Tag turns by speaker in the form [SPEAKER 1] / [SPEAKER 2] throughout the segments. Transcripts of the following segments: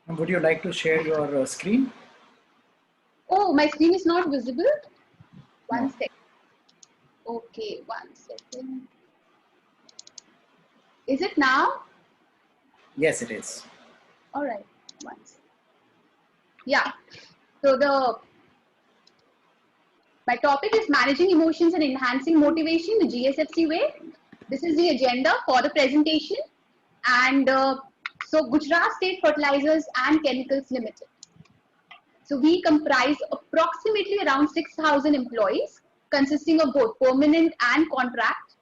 [SPEAKER 1] And would you like to share your screen?
[SPEAKER 2] Oh, my screen is not visible. One
[SPEAKER 1] No.
[SPEAKER 2] second. Okay, 1 second. Is it now?
[SPEAKER 1] Yes, it is.
[SPEAKER 2] All right. Once. Yeah. So my topic is managing emotions and enhancing motivation the GSFC way. This is the agenda for the presentation. And so Gujarat State Fertilizers and Chemicals Limited. So we comprise approximately around 6,000 employees consisting of both permanent and contract.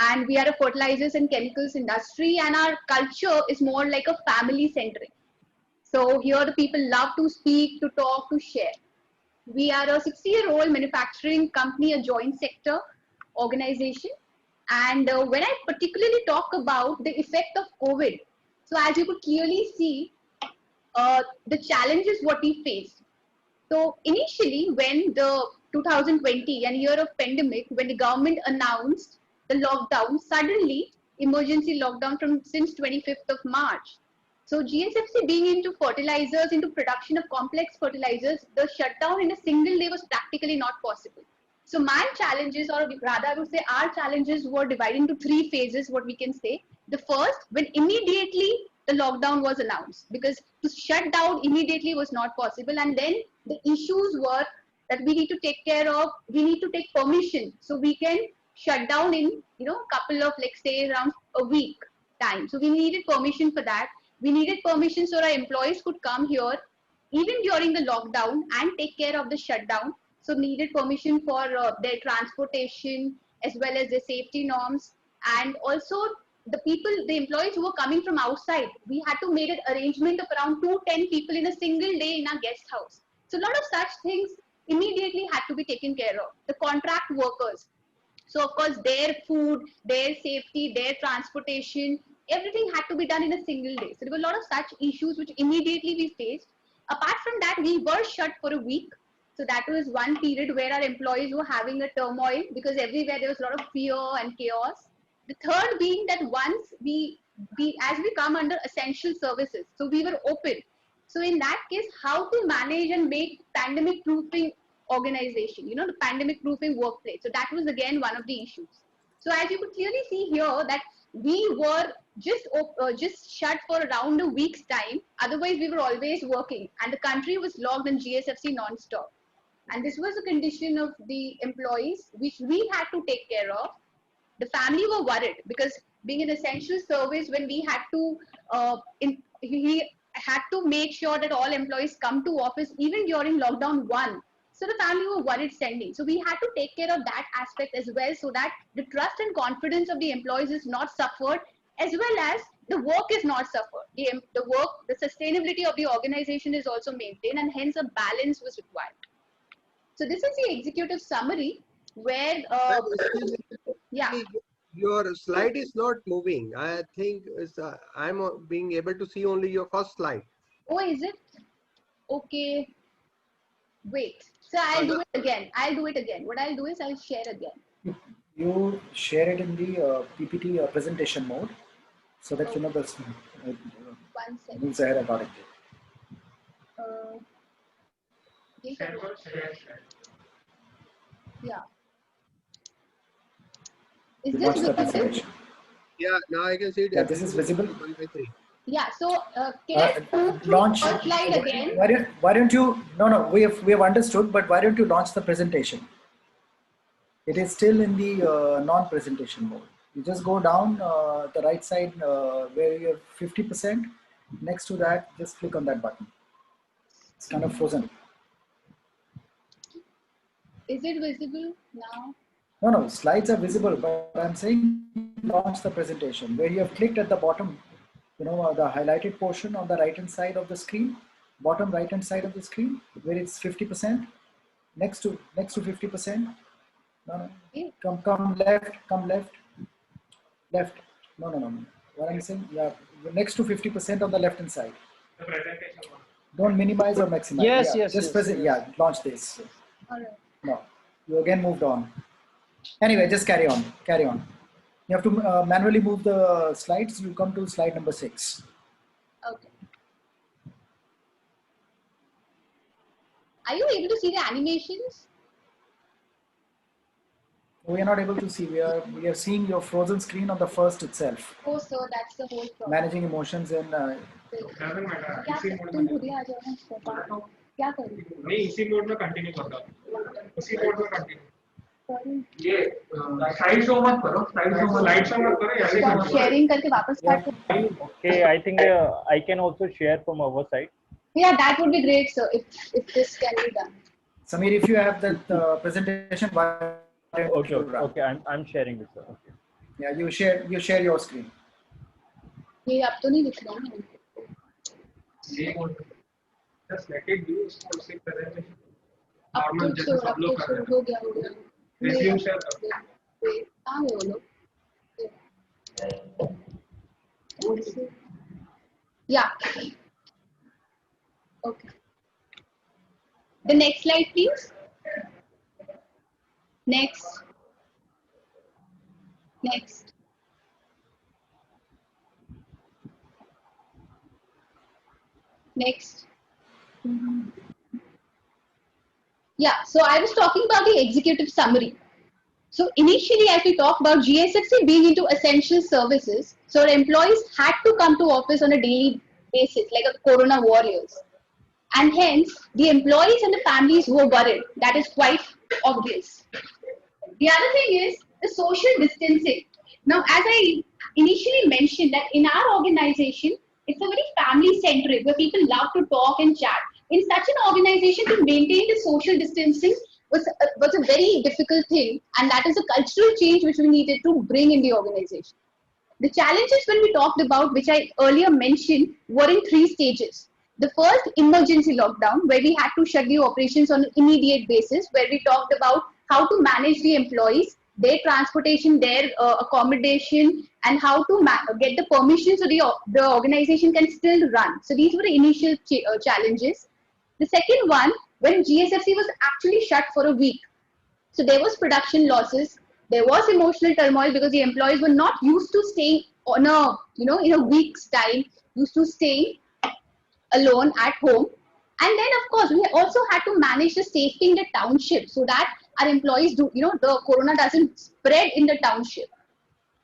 [SPEAKER 2] And we are a fertilizers and chemicals industry, and our culture is more like a family centric. So here the people love to speak, to talk, to share. We are a 60-year-old manufacturing company, a joint sector organization. And when I particularly talk about the effect of COVID, so as you could clearly see, the challenges what we faced. So initially, when the 2020 and year of pandemic, when the government announced the lockdown, suddenly emergency lockdown from since 25th of March. So GSFC being into fertilizers, into production of complex fertilizers, the shutdown in a single day was practically not possible. So my challenges, or rather I would say our challenges, were divided into three phases, what we can say. The first, when immediately the lockdown was announced, because to shut down immediately was not possible. And then the issues were that we need to take care of, we need to take permission so we can shut down in, couple of, like say, around a week time. So we needed permission for that. We needed permission so our employees could come here even during the lockdown and take care of the shutdown. So needed permission for their transportation as well as their safety norms. And also the people, the employees who were coming from outside, we had to make an arrangement of around 210 people in a single day in our guest house. So a lot of such things immediately had to be taken care of. The contract workers, so of course their food, their safety, their transportation, everything had to be done in a single day. So there were a lot of such issues which immediately we faced. Apart from that, we were shut for a week. So that was one period where our employees were having a turmoil because everywhere there was a lot of fear and chaos. The third being that once we as we come under essential services, so we were open. So in that case, how to manage and make pandemic proofing organization, the pandemic proofing workplace. So that was again one of the issues. So as you could clearly see here that we were just shut for around a week's time. Otherwise, we were always working, and the country was locked in GSFC non-stop. And this was a condition of the employees which we had to take care of. The family were worried because being an essential service, when we had to he had to make sure that all employees come to office even during lockdown one. So the family were worried sending. So we had to take care of that aspect as well, so that the trust and confidence of the employees is not suffered, as well as the work is not suffered. The work, the sustainability of the organization is also maintained, and hence a balance was required. So this is the executive summary where, yeah.
[SPEAKER 3] Your slide is not moving. I think I'm being able to see only your first slide.
[SPEAKER 2] Oh, is it? Okay. Wait. So I'll do it again. I'll do it again. What I'll do is I'll share again.
[SPEAKER 1] You share it in the PPT presentation mode so that you know the moves ahead accordingly.
[SPEAKER 2] Yeah. Is this visible?
[SPEAKER 3] Yeah, now I can see it.
[SPEAKER 1] Yeah, this is visible.
[SPEAKER 3] 1/3.
[SPEAKER 2] Yeah. So can I move to
[SPEAKER 1] launch
[SPEAKER 2] first slide again?
[SPEAKER 1] Why don't you? No. We have understood, but why don't you launch the presentation? It is still in the non-presentation mode. You just go down the right side where you have 50%. Next to that, just click on that button. It's kind of frozen.
[SPEAKER 2] Is it visible now?
[SPEAKER 1] No, slides are visible, but I'm saying launch the presentation where you have clicked at the bottom, the highlighted portion on the right hand side of the screen, bottom right hand side of the screen where it's 50%. Next to 50%. No. Come left. No. What I'm saying, yeah, next to 50% on the left hand side. Don't minimize or maximize.
[SPEAKER 4] Yes.
[SPEAKER 1] Just present. Yeah, launch this.
[SPEAKER 2] All right.
[SPEAKER 1] No, you again moved on. Anyway, just carry on. You have to manually move the slides. You come to slide number 6.
[SPEAKER 2] Okay. Are you able to see the animations?
[SPEAKER 1] We are not able to see. We are seeing your frozen screen on the first itself.
[SPEAKER 2] Oh, sir, that's the whole problem.
[SPEAKER 1] Managing emotions in.
[SPEAKER 2] क्या तुम खुद ही आ जाओ ना पापा क्या करूं
[SPEAKER 4] नहीं इसी मोड में कंटिन्यू कर दो उसी मोड में कंटिन्यू ये स्लाइड शो मत करो स्लाइड शो मत करो ऐसे
[SPEAKER 2] क्या शेयरिंग करके वापस स्टार्ट करो
[SPEAKER 5] Okay, I think I can also share from our side.
[SPEAKER 2] Yeah, that would be great, sir, if this can be done.
[SPEAKER 1] Samir, if you have that presentation, why don't
[SPEAKER 5] Okay,
[SPEAKER 1] you
[SPEAKER 5] okay,
[SPEAKER 1] run?
[SPEAKER 5] okay. I'm sharing this. Sir. Okay.
[SPEAKER 1] Yeah, you share your screen.
[SPEAKER 2] ये अब तो नहीं दिख रहा है
[SPEAKER 4] ये mode just let it do उसको उसी प्रेजेंटेशन
[SPEAKER 2] अब
[SPEAKER 4] नॉर्मल
[SPEAKER 2] तो
[SPEAKER 4] जैसे सब लोग कर रहे हैं
[SPEAKER 2] हो गया
[SPEAKER 4] Resume share करो
[SPEAKER 2] कहाँ है वो लोग Yeah. Okay. The next slide, please. Next. Next. Next. Yeah, so I was talking about the executive summary. So initially, as we talked about GSFC being into essential services, so our employees had to come to office on a daily basis, like a corona warriors. And hence, the employees and the families were worried. That is quite obvious. The other thing is the social distancing. Now, as I initially mentioned that in our organization, it's a very family-centric, where people love to talk and chat. In such an organization, to maintain the social distancing was a very difficult thing, and that is a cultural change which we needed to bring in the organization. The challenges when we talked about, which I earlier mentioned, were in 3 stages. The first, emergency lockdown, where we had to shut the operations on an immediate basis, where we talked about how to manage the employees, their transportation, their accommodation, and how to get the permission so the organization can still run. So these were the initial challenges. The second one, when GSFC was actually shut for a week. So there was production losses, there was emotional turmoil because the employees were not used to staying on a, in a week's time, used to staying alone at home. And then of course, we also had to manage the safety in the township so that our employees do, the corona doesn't spread in the township.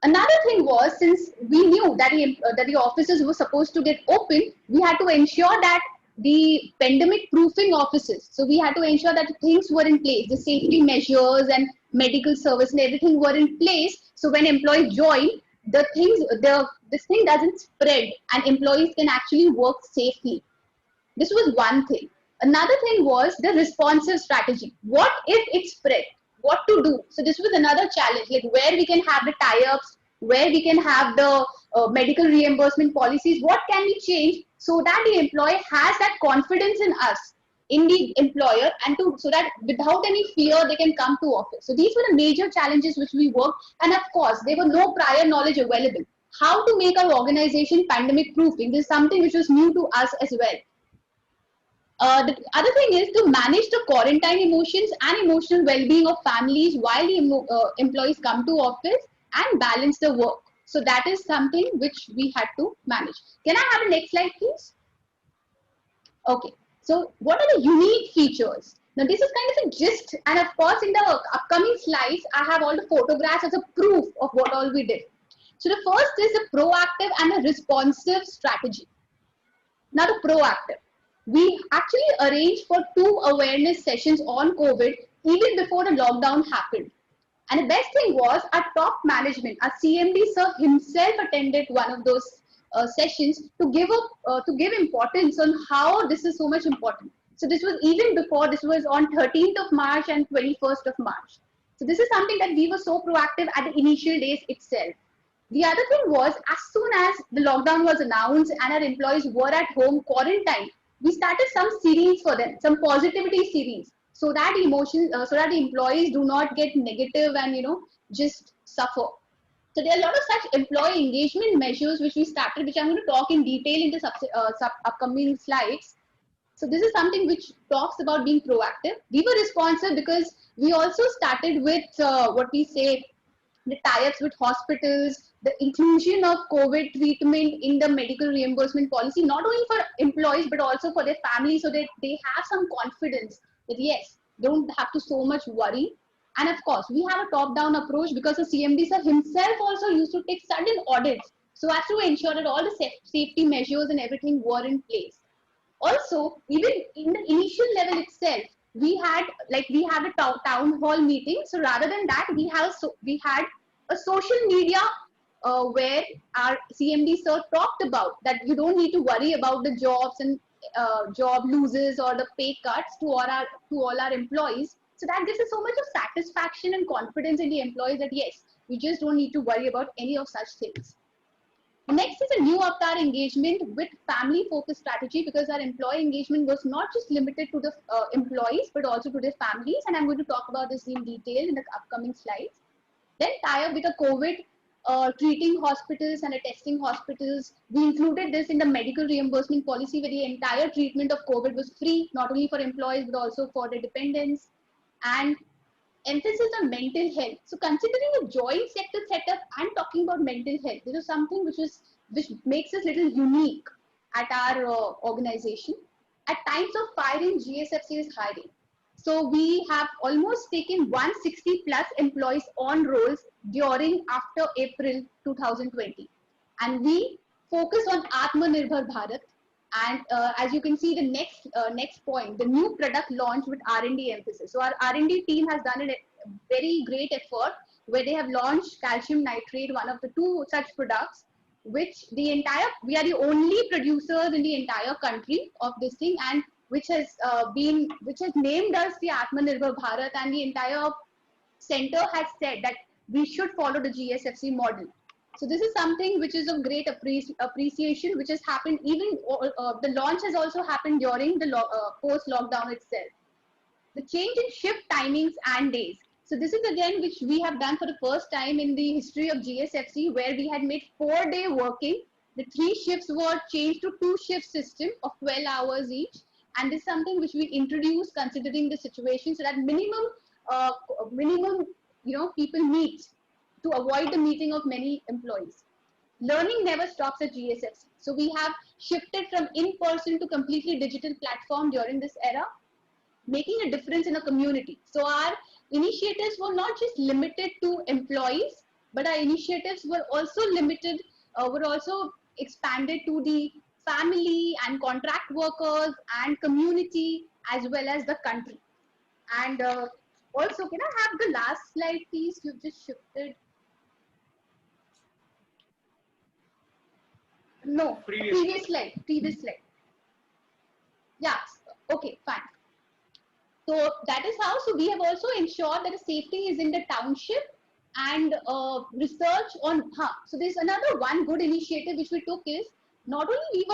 [SPEAKER 2] Another thing was, since we knew that the offices were supposed to get open, we had to ensure that the pandemic proofing offices. So we had to ensure that things were in place, the safety measures and medical service and everything were in place. So when employees join, this thing doesn't spread and employees can actually work safely. This was one thing. Another thing was the responsive strategy. What if it spread? What to do? So this was another challenge, like where we can have the tie-ups, where we can have the medical reimbursement policies, what can we change so that the employee has that confidence in us, in the employer, and so that without any fear they can come to office. So these were the major challenges which we worked, and of course there were no prior knowledge available. How to make our organization pandemic proofing? This is something which was new to us as well. The other thing is to manage the quarantine emotions and emotional well-being of families while the employees come to office and balance the work. So that is something which we had to manage. Can I have the next slide, please? Okay. So what are the unique features? Now this is kind of a gist, and of course in the upcoming slides, I have all the photographs as a proof of what all we did. So the first is the proactive and a responsive strategy. Now the proactive. We actually arranged for 2 awareness sessions on COVID even before the lockdown happened. And the best thing was our top management, our CMD sir himself attended one of those sessions to give importance on how this is so much important. So this was even before, this was on 13th of March and 21st of March. So this is something that we were so proactive at the initial days itself. The other thing was, as soon as the lockdown was announced and our employees were at home quarantined, we started some series for them, some positivity series, so that the employees do not get negative and just suffer. So there are a lot of such employee engagement measures which we started, which I'm going to talk in detail in the upcoming slides. So this is something which talks about being proactive. We were responsive because we also started with the tie-ups with hospitals, the inclusion of COVID treatment in the medical reimbursement policy, not only for employees, but also for their families, so that they have some confidence that yes, they don't have to so much worry. And of course, we have a top-down approach because the CMD sir himself also used to take sudden audits so as to ensure that all the safety measures and everything were in place. Also, even in the initial level itself, we had a town hall meeting. So rather than that, we had a social media where our CMD sir talked about that you don't need to worry about the jobs and job losses or the pay cuts to all our employees. So that gives us so much of satisfaction and confidence in the employees that yes, we just don't need to worry about any of such things. Next is a new avatar engagement with family focused strategy, because our employee engagement was not just limited to the employees but also to their families, and I'm going to talk about this in detail in the upcoming slides. Then tie up with a COVID treating hospitals and a testing hospitals. We included this in the medical reimbursement policy where the entire treatment of COVID was free, not only for employees but also for their dependents. And emphasis on mental health. So considering a joint sector setup and talking about mental health, this is something which makes us little unique at our organization. At times of firing, GSFC is hiring. So we have almost taken 160 plus employees on rolls after April 2020. And we focus on Atmanirbhar Bharat. And as you can see, the next point, the new product launch with R&D emphasis. So our R&D team has done a very great effort where they have launched calcium nitrate, one of the two such products, which we are the only producers in the entire country of this thing, and which has named us the Atmanirbhar Bharat, and the entire center has said that we should follow the GSFC model. So this is something which is of great appreciation, which has happened even, the launch has also happened during the post-lockdown itself. The change in shift timings and days. So this is again which we have done for the first time in the history of GSFC, where we had made 4-day working. The 3 shifts were changed to 2-shift system of 12 hours each. And this is something which we introduced considering the situation, so that minimum people meet to avoid the meeting of many employees. Learning never stops at GSFC. So we have shifted from in-person to completely digital platform during this era, making a difference in a community. So our initiatives were not just limited to employees, but our initiatives were also expanded to the family and contract workers and community as well as the country. And also, can I have the last slide, please? You've just shifted. No, previous slide. Yeah, okay, fine. So that is how, so we have also ensured that the safety is in the township, and research on, so there's another one good initiative which we took is, not only we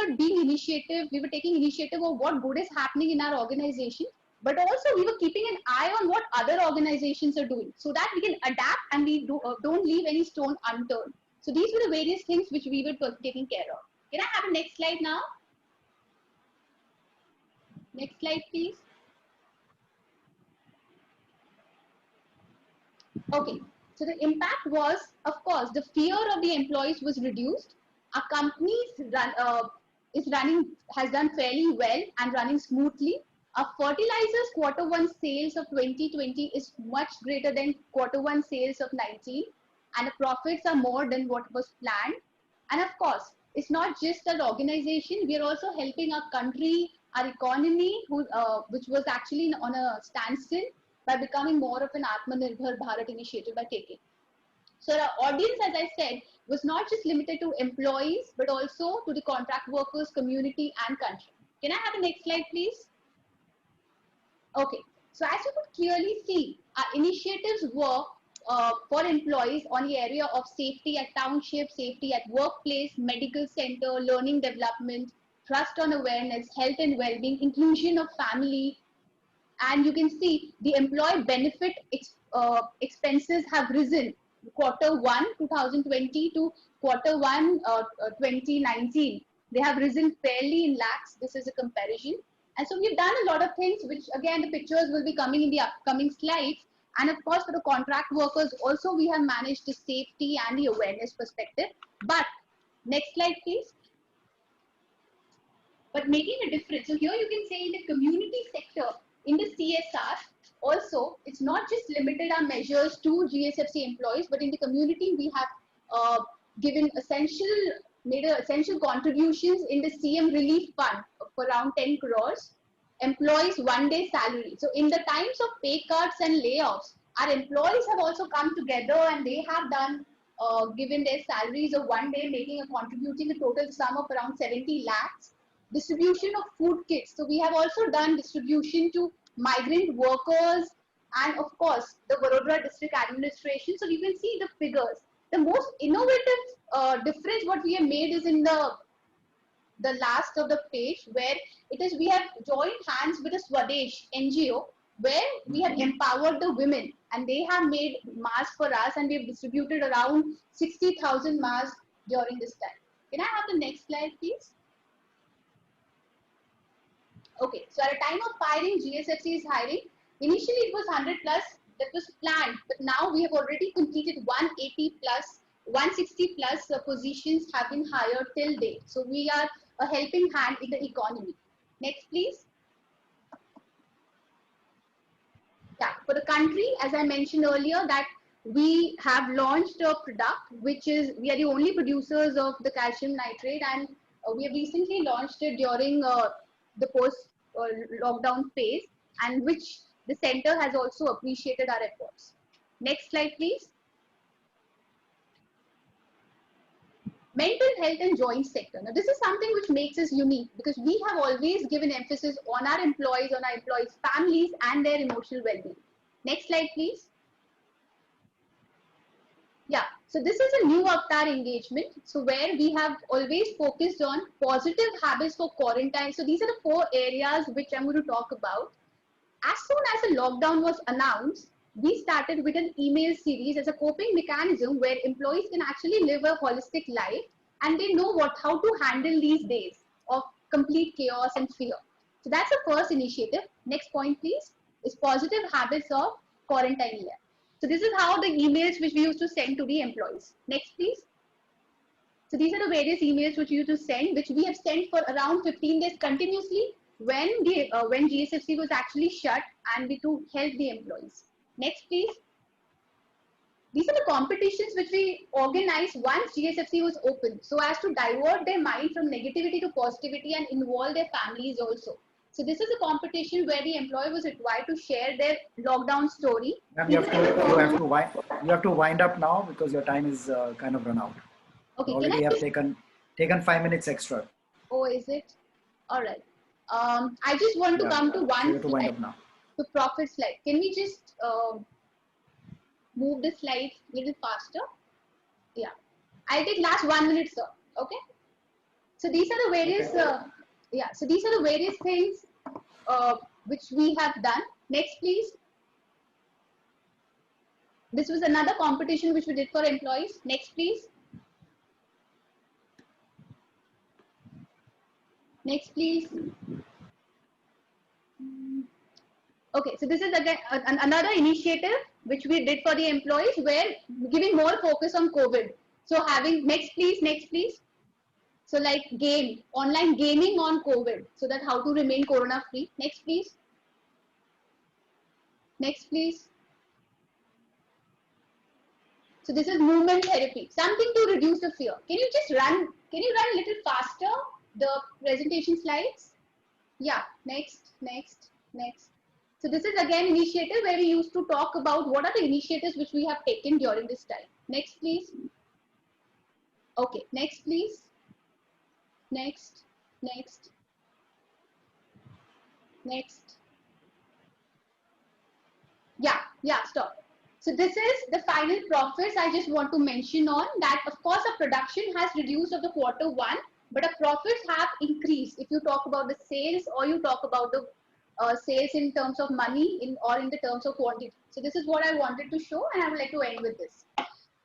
[SPEAKER 2] were taking initiative of what good is happening in our organization, but also we were keeping an eye on what other organizations are doing so that we can adapt and we don't leave any stone unturned. So these were the various things which we were taking care of. Can I have a next slide now? Next slide, please. Okay, so the impact was, of course, the fear of the employees was reduced. Our company has done fairly well and running smoothly. Our fertilizers Q1 sales of 2020 is much greater than Q1 sales of 19, and the profits are more than what was planned. And of course, it's not just an organization, we are also helping our country, our economy, which was actually on a standstill, by becoming more of an Atmanirbhar Bharat initiative by taking. So our audience, as I said, was not just limited to employees, but also to the contract workers, community and country. Can I have the next slide, please? Okay, so as you could clearly see, our initiatives were for employees on the area of safety at township, safety at workplace, medical center, learning development, trust on awareness, health and well-being, inclusion of family. And you can see the employee benefit expenses have risen Q1 2020 to Q1 2019. They have risen fairly in lakhs. This is a comparison. And so we've done a lot of things, which again, the pictures will be coming in the upcoming slides. And of course, for the contract workers, also we have managed the safety and the awareness perspective. But next slide, please. But making a difference. So here you can say in the community sector, in the CSR, also, it's not just limited our measures to GSFC employees, but in the community, we have made essential contributions in the CM Relief Fund for around 10 crores, employees 1 day salary. So in the times of pay cuts and layoffs, our employees have also come together and they have done given their salaries of 1 day, contributing a total sum of around 70 lakhs. Distribution of food kits. So we have also done distribution to migrant workers and of course the Vadodara district administration. So you can see the figures. The most innovative difference what we have made is in the last of the page, where it is we have joined hands with a Swadesh NGO where we have empowered the women and they have made masks for us and we have distributed around 60,000 masks during this time. Can I have the next slide, please? Okay, so at a time of hiring, GSFC is hiring. Initially, it was 100 plus that was planned, but now we have already completed 180 plus, 160 plus positions have been hired till date. So we are a helping hand in the economy. Next, please. Yeah, for the country, as I mentioned earlier, that we have launched a product which is, we are the only producers of the calcium nitrate, and we have recently launched it during the post lockdown phase, and which the center has also appreciated our efforts. Next slide, please. Mental health and joint sector. Now, this is something which makes us unique because we have always given emphasis on our employees' families, and their emotional well-being. Next slide, please. Yeah, so this is a new avatar engagement. So where we have always focused on positive habits for quarantine. So these are the 4 areas which I'm going to talk about. As soon as the lockdown was announced, we started with an email series as a coping mechanism where employees can actually live a holistic life and they know how to handle these days of complete chaos and fear. So that's the first initiative. Next point, please, is positive habits of quarantine life. So this is how the emails which we used to send to the employees. Next, please. So these are the various emails which we used to send, which we have sent for around 15 days continuously when GSFC was actually shut, and we to help the employees. Next, please. These are the competitions which we organized once GSFC was open, so as to divert their mind from negativity to positivity and involve their families also. So this is a competition where the employee was required to share their lockdown story.
[SPEAKER 1] You have to wind up now because your time is kind of run out.
[SPEAKER 2] Okay.
[SPEAKER 1] Already have taken 5 minutes extra.
[SPEAKER 2] Oh, is it? All right. I just want to come to one
[SPEAKER 1] so you have to wind
[SPEAKER 2] slide,
[SPEAKER 1] up now.
[SPEAKER 2] the profit slide. Can we just move the slides a little faster? Yeah. I'll take last 1 minute, sir. Okay. So these are the various. So these are the various things which we have done. Next, please. This was another competition which we did for employees. Next, please. Next, please. Okay, so this is again another initiative which we did for the employees, where giving more focus on COVID. So having, next please. So like online gaming on COVID, so that how to remain corona free. Next, please. Next, please. So this is movement therapy, something to reduce the fear. Can you run a little faster the presentation slides? Yeah, next. So this is again initiative where we used to talk about what are the initiatives which we have taken during this time. Next, please. Okay, next, please. Next. Yeah, stop. So this is the final profits I just want to mention on that. Of course, the production has reduced of the Q1, but the profits have increased. If you talk about the sales or you talk about the sales in terms of money or in the terms of quantity. So this is what I wanted to show, and I would like to end with this.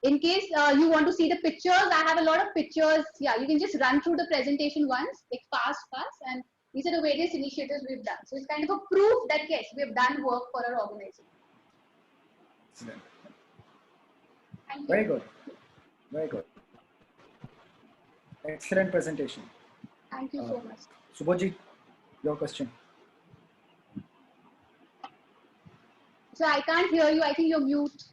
[SPEAKER 2] In case you want to see the pictures, I have a lot of pictures. Yeah, you can just run through the presentation once, like fast, and these are the various initiatives we've done. So it's kind of a proof that yes, we have done work for our organization.
[SPEAKER 1] Excellent.
[SPEAKER 2] Thank you.
[SPEAKER 1] Very good. Excellent presentation.
[SPEAKER 2] Thank you so much.
[SPEAKER 1] Subodhji, your question.
[SPEAKER 2] So I can't hear you. I think you're mute.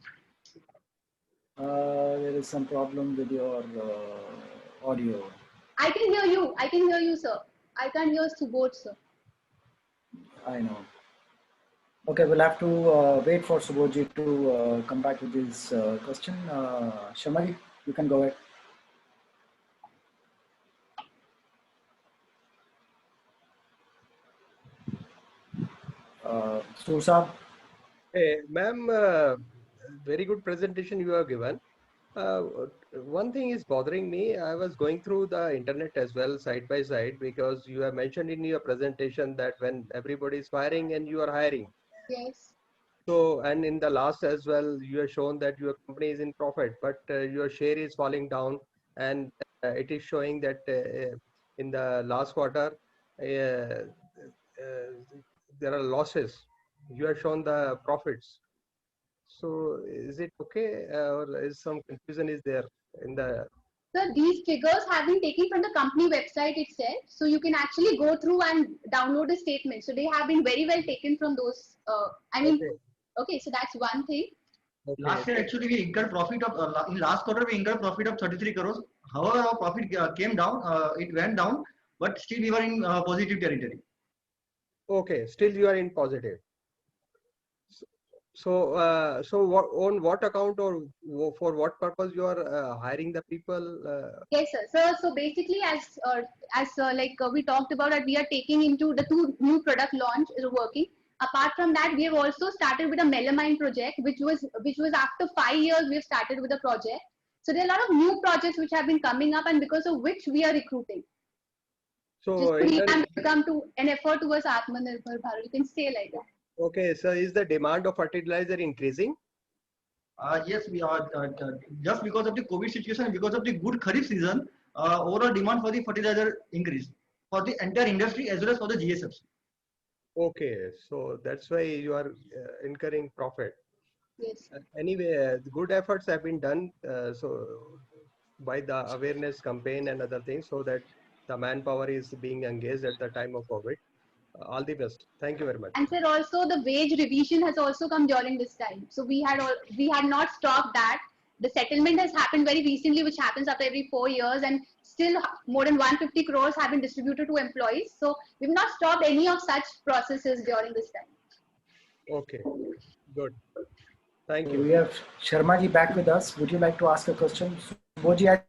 [SPEAKER 1] There is some problem with your audio.
[SPEAKER 2] I can hear you. I can hear you, sir. I can't hear Subodh, sir.
[SPEAKER 1] I know. Okay, we'll have to wait for Subodhji to come back with this question. Sharmaji, you can go ahead. Sur Saab.
[SPEAKER 3] Hey, ma'am, very good presentation you have given. One thing is bothering me. I was going through the internet as well, side by side, because you have mentioned in your presentation that when everybody is firing and you are hiring.
[SPEAKER 2] Yes.
[SPEAKER 3] So, and in the last as well, you have shown that your company is in profit, but your share is falling down, and it is showing that in the last quarter, there are losses. You have shown the profits. So is it okay, or is some confusion is there in the?
[SPEAKER 2] So these figures have been taken from the company website itself. So you can actually go through and download a statement. So they have been very well taken from those. Okay, so that's one thing.
[SPEAKER 3] Okay.
[SPEAKER 6] Last year, actually, we incurred profit of, in last quarter, we incurred profit of 33 crores. However, our profit came down, it went down, but still we were in positive territory.
[SPEAKER 3] Okay, still you are in positive. So what, on what account or for what purpose you are hiring the people?
[SPEAKER 2] Yes, sir. So basically, as we talked about that, we are taking into the 2 new product launch is working. Apart from that, we have also started with a melamine project, which was after 5 years we have started with a project. So there are a lot of new projects which have been coming up, and because of which we are recruiting.
[SPEAKER 3] So
[SPEAKER 2] Just to revamp, come to an effort towards Atmanirbhar Bharat. You can say like that.
[SPEAKER 3] okay, so is the demand of fertilizer increasing?
[SPEAKER 6] Yes, we are just because of the COVID situation, because of the good Kharif season, overall demand for the fertilizer increased for the entire industry as well as for the GSFs.
[SPEAKER 3] Okay, so that's why you are incurring profit.
[SPEAKER 2] Yes.
[SPEAKER 3] Anyway, good efforts have been done so by the awareness campaign and other things, so that the manpower is being engaged at the time of COVID. All the best. Thank you very much.
[SPEAKER 2] And sir, also the wage revision has also come during this time. So we had not stopped that. The settlement has happened very recently, which happens after every 4 years, and still more than 150 crores have been distributed to employees. So we've not stopped any of such processes during this time.
[SPEAKER 3] Okay, good. Thank you.
[SPEAKER 1] We have Sharmaji back with us. Would you like to ask a question? Subodhji, I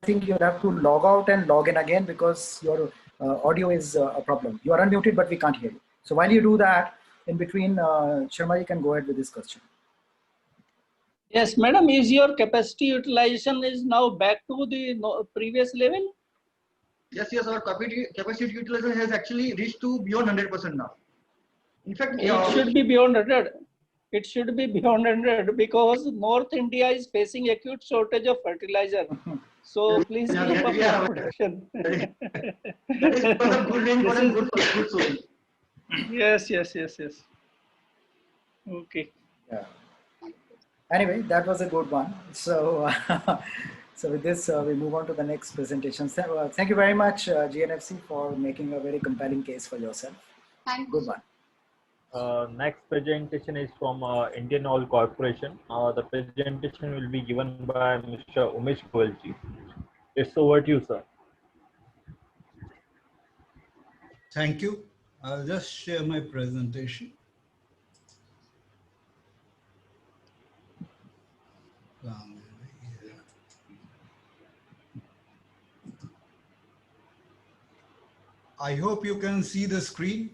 [SPEAKER 1] think you have to log out and log in again because your audio is a problem. You are unmuted, but we can't hear you. So while you do that, in between, Sharmaji can go ahead with this question.
[SPEAKER 7] Yes, madam, is your capacity utilization is now back to the previous level?
[SPEAKER 6] Yes, our capacity utilization has actually reached to beyond 100% now. In fact,
[SPEAKER 7] It should be beyond 100. It should be beyond 100 because North India is facing acute shortage of fertilizer. So please keep up the production.
[SPEAKER 6] That is because of good rainfall and good soil.
[SPEAKER 7] Yes. Okay.
[SPEAKER 1] Yeah. Anyway, that was a good one. So, so with this, we move on to the next presentation. So, thank you very much, GNFC, for making a very compelling case for yourself.
[SPEAKER 2] Thank
[SPEAKER 1] Good
[SPEAKER 2] you.
[SPEAKER 1] one.
[SPEAKER 5] Next presentation is from Indian Oil Corporation. The presentation will be given by Mr. Umesh Goelji. It's over to you, sir.
[SPEAKER 8] Thank you. I'll just share my presentation. I hope you can see the screen.